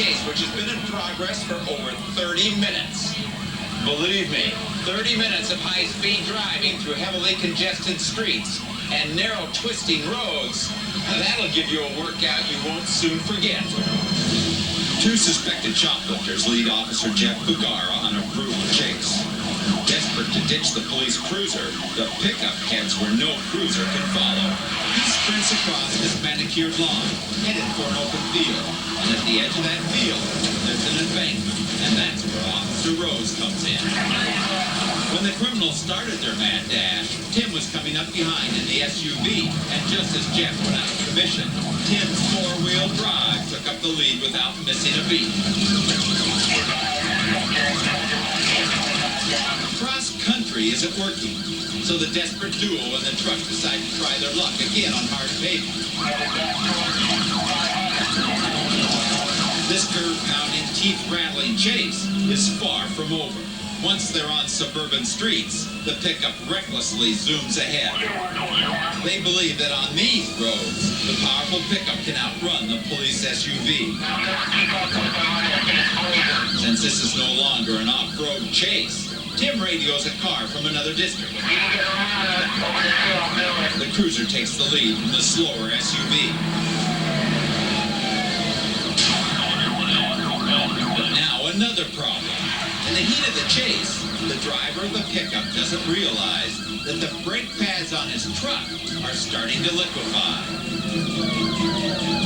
chase, which has been in progress for over 30 minutes. Believe me, 30 minutes of high-speed driving through heavily congested streets and narrow, twisting roads. That'll give you a workout you won't soon forget. Two suspected shoplifters lead Officer Jeff Bugara on a brutal chase. Desperate to ditch the police cruiser, the pickup heads where no cruiser can follow. He sprints across this manicured lawn, headed for an open field. And at the edge of that field, there's an embankment. And that's where Officer Rose comes in. When the criminals started their mad dash, Tim was coming up behind in the SUV. And just as Jeff went out of commission, Tim's four-wheel drive took up the lead without missing a beat. Cross-country isn't working, so the desperate duo and the truck decide to try their luck again on hard pavement. This curve-pounding, teeth-rattling chase is far from over. Once they're on suburban streets, the pickup recklessly zooms ahead. They believe that on these roads, the powerful pickup can outrun the police SUV. Since this is no longer an off-road chase, Tim radios a car from another district. The cruiser takes the lead from the slower SUV. But now another problem. In the heat of the chase, the driver of the pickup doesn't realize that the brake pads on his truck are starting to liquefy.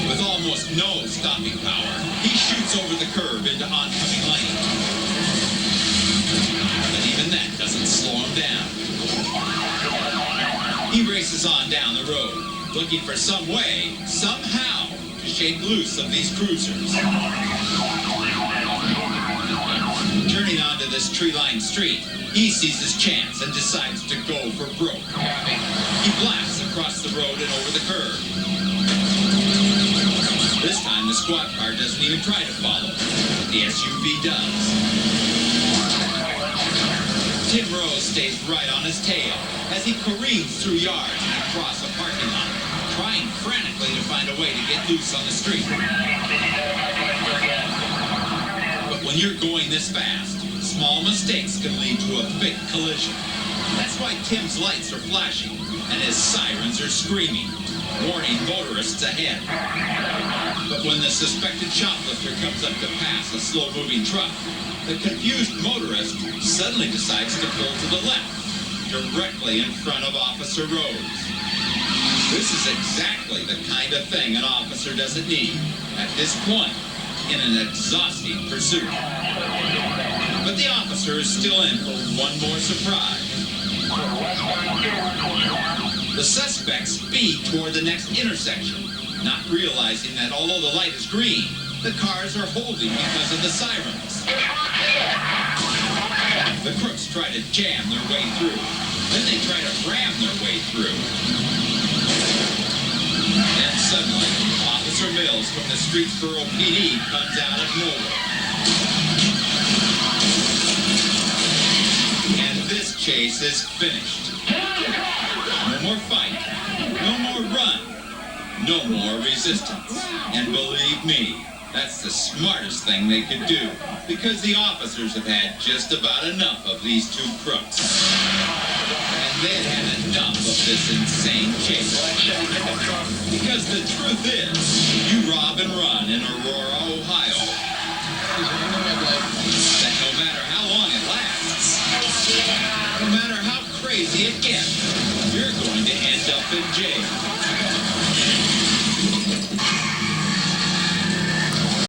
With almost no stopping power, he shoots over the curb into oncoming lane. But even that doesn't slow him down. He races on down the road, looking for some way, somehow, to shake loose of these cruisers. Turning onto this tree-lined street, he sees his chance and decides to go for broke. He blasts across the road and over the curb. This time, the squad car doesn't even try to follow, but the SUV does. Tim Rose stays right on his tail as he careens through yards and across a parking lot, trying frantically to find a way to get loose on the street. When you're going this fast, small mistakes can lead to a big collision. That's why Tim's lights are flashing and his sirens are screaming, warning motorists ahead. But when the suspected shoplifter comes up to pass a slow-moving truck, the confused motorist suddenly decides to pull to the left, directly in front of Officer Rose. This is exactly the kind of thing an officer doesn't need at this point in an exhausting pursuit. But the officer is still in for one more surprise. The suspects speed toward the next intersection, not realizing that although the light is green, the cars are holding because of the sirens. The crooks try to jam their way through. Then they try to ram their way through. And suddenly, Officer Mills from the Streetsboro PD comes out of nowhere. And this chase is finished. No more fight, no more run, no more resistance. And believe me, that's the smartest thing they could do, because the officers have had just about enough of these two crooks. And they'd had enough of this insane chase. Because the truth is, you rob and run in Aurora, Ohio, that no matter how long it lasts, no matter how crazy it gets,